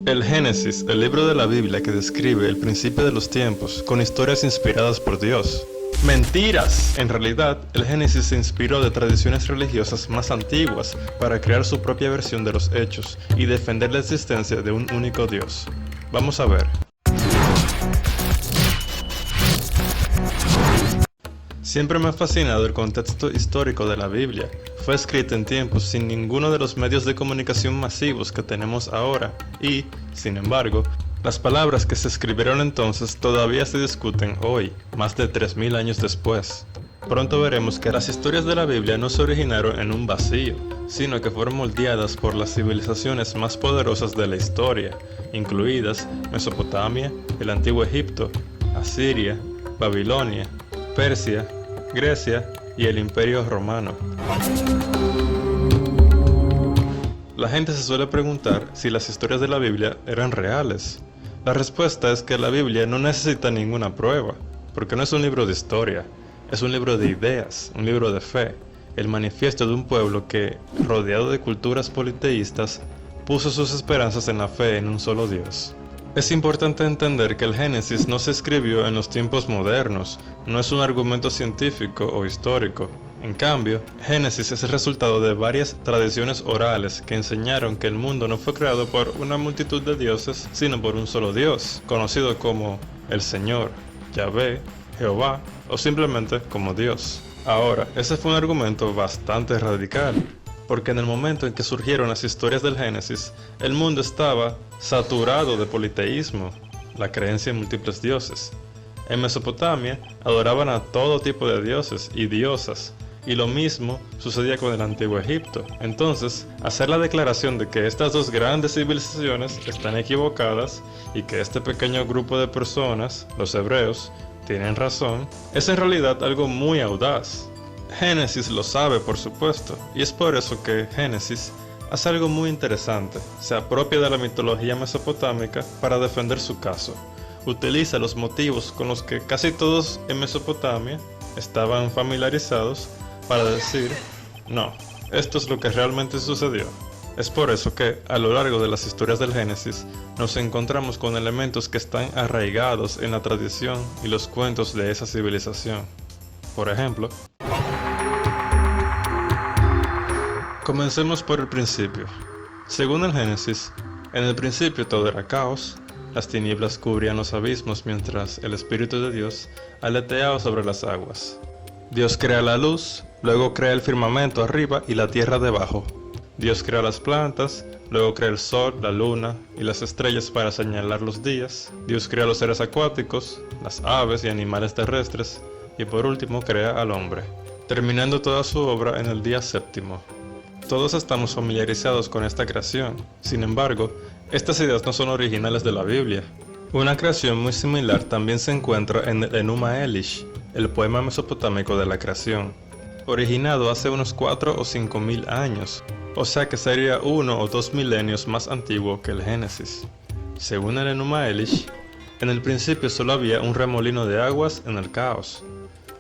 El Génesis, el libro de la Biblia que describe el principio de los tiempos, con historias inspiradas por Dios. ¡Mentiras! En realidad, el Génesis se inspiró de tradiciones religiosas más antiguas para crear su propia versión de los hechos y defender la existencia de un único Dios. Vamos a ver. Siempre me ha fascinado el contexto histórico de la Biblia. Fue escrita en tiempos sin ninguno de los medios de comunicación masivos que tenemos ahora y, sin embargo, las palabras que se escribieron entonces todavía se discuten hoy, más de 3000 años después. Pronto veremos que las historias de la Biblia no se originaron en un vacío, sino que fueron moldeadas por las civilizaciones más poderosas de la historia, incluidas Mesopotamia, el Antiguo Egipto, Asiria, Babilonia, Persia, Grecia y el Imperio Romano. La gente se suele preguntar si las historias de la Biblia eran reales. La respuesta es que la Biblia no necesita ninguna prueba, porque no es un libro de historia, es un libro de ideas, un libro de fe, el manifiesto de un pueblo que, rodeado de culturas politeístas, puso sus esperanzas en la fe en un solo Dios. Es importante entender que el Génesis no se escribió en los tiempos modernos, no es un argumento científico o histórico. En cambio, Génesis es el resultado de varias tradiciones orales que enseñaron que el mundo no fue creado por una multitud de dioses, sino por un solo Dios, conocido como el Señor, Yahvé, Jehová o simplemente como Dios. Ahora, ese fue un argumento bastante radical, porque en el momento en que surgieron las historias del Génesis, el mundo estaba saturado de politeísmo, la creencia en múltiples dioses. En Mesopotamia adoraban a todo tipo de dioses y diosas, y lo mismo sucedía con el Antiguo Egipto. Entonces, hacer la declaración de que estas dos grandes civilizaciones están equivocadas y que este pequeño grupo de personas, los hebreos, tienen razón, es en realidad algo muy audaz. Génesis lo sabe, por supuesto, y es por eso que Génesis hace algo muy interesante. Se apropia de la mitología mesopotámica para defender su caso. Utiliza los motivos con los que casi todos en Mesopotamia estaban familiarizados para decir, no, esto es lo que realmente sucedió. Es por eso que, a lo largo de las historias del Génesis, nos encontramos con elementos que están arraigados en la tradición y los cuentos de esa civilización. Por ejemplo, comencemos por el principio. Según el Génesis, en el principio todo era caos, las tinieblas cubrían los abismos mientras el Espíritu de Dios aleteaba sobre las aguas. Dios crea la luz, luego crea el firmamento arriba y la tierra debajo. Dios crea las plantas, luego crea el sol, la luna y las estrellas para señalar los días. Dios crea los seres acuáticos, las aves y animales terrestres, y por último crea al hombre, terminando toda su obra en el día séptimo. Todos estamos familiarizados con esta creación, sin embargo, estas ideas no son originales de la Biblia. Una creación muy similar también se encuentra en el Enuma Elish, el poema mesopotámico de la creación, originado hace unos 4 o 5 mil años, o sea que sería 1 o 2 milenios más antiguo que el Génesis. Según el Enuma Elish, en el principio solo había un remolino de aguas en el caos.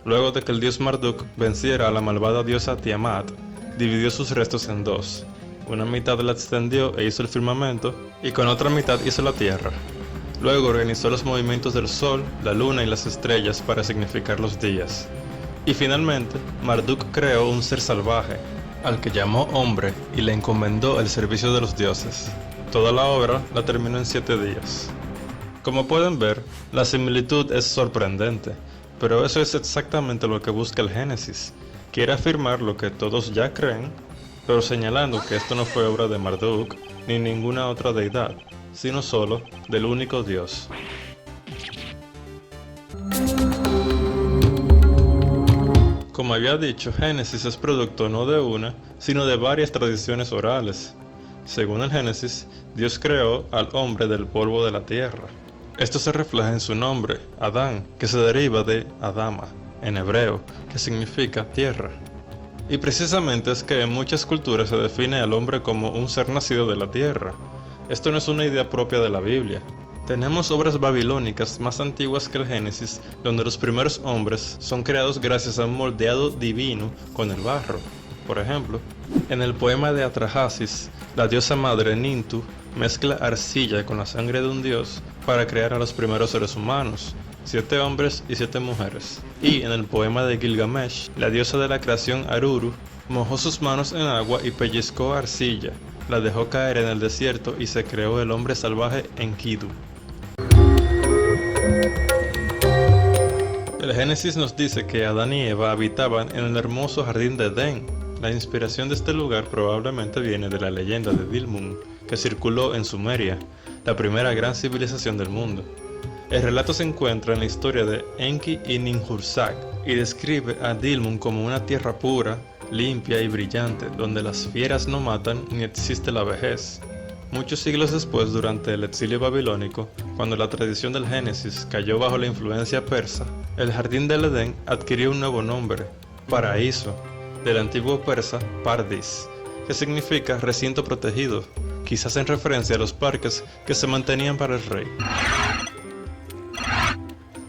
Luego de que el dios Marduk venciera a la malvada diosa Tiamat, dividió sus restos en dos. Una mitad la extendió e hizo el firmamento, y con otra mitad hizo la tierra. Luego organizó los movimientos del sol, la luna y las estrellas para significar los días. Y finalmente, Marduk creó un ser salvaje, al que llamó hombre y le encomendó el servicio de los dioses. Toda la obra la terminó en 7 días. Como pueden ver, la similitud es sorprendente, pero eso es exactamente lo que busca el Génesis. Quiere afirmar lo que todos ya creen, pero señalando que esto no fue obra de Marduk ni ninguna otra deidad, sino solo del único Dios. Como había dicho, Génesis es producto no de una, sino de varias tradiciones orales. Según el Génesis, Dios creó al hombre del polvo de la tierra. Esto se refleja en su nombre, Adán, que se deriva de Adama, en hebreo, que significa tierra. Y precisamente es que en muchas culturas se define al hombre como un ser nacido de la tierra. Esto no es una idea propia de la Biblia. Tenemos obras babilónicas más antiguas que el Génesis, donde los primeros hombres son creados gracias a un moldeado divino con el barro. Por ejemplo, en el poema de Atrahasis, la diosa madre Nintu mezcla arcilla con la sangre de un dios para crear a los primeros seres humanos, 7 hombres y 7 mujeres. Y en el poema de Gilgamesh, la diosa de la creación Aruru mojó sus manos en agua y pellizcó arcilla, la dejó caer en el desierto y se creó el hombre salvaje Enkidu. El Génesis nos dice que Adán y Eva habitaban en el hermoso jardín de Edén. La inspiración de este lugar probablemente viene de la leyenda de Dilmun, que circuló en Sumeria, la primera gran civilización del mundo. El relato se encuentra en la historia de Enki y Ninhursag y describe a Dilmun como una tierra pura, limpia y brillante, donde las fieras no matan ni existe la vejez. Muchos siglos después, durante el exilio babilónico, cuando la tradición del Génesis cayó bajo la influencia persa, el jardín del Edén adquirió un nuevo nombre, Paraíso, del antiguo persa Pardis, que significa recinto protegido, quizás en referencia a los parques que se mantenían para el rey.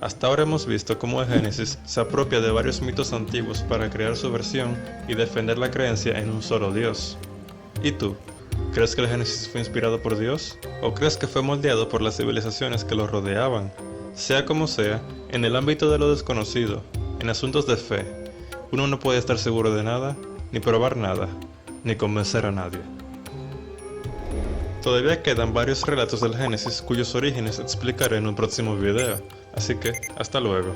Hasta ahora hemos visto cómo el Génesis se apropia de varios mitos antiguos para crear su versión y defender la creencia en un solo Dios. ¿Y tú? ¿Crees que el Génesis fue inspirado por Dios? ¿O crees que fue moldeado por las civilizaciones que lo rodeaban? Sea como sea, en el ámbito de lo desconocido, en asuntos de fe, uno no puede estar seguro de nada, ni probar nada, ni convencer a nadie. Todavía quedan varios relatos del Génesis cuyos orígenes explicaré en un próximo video, así que hasta luego.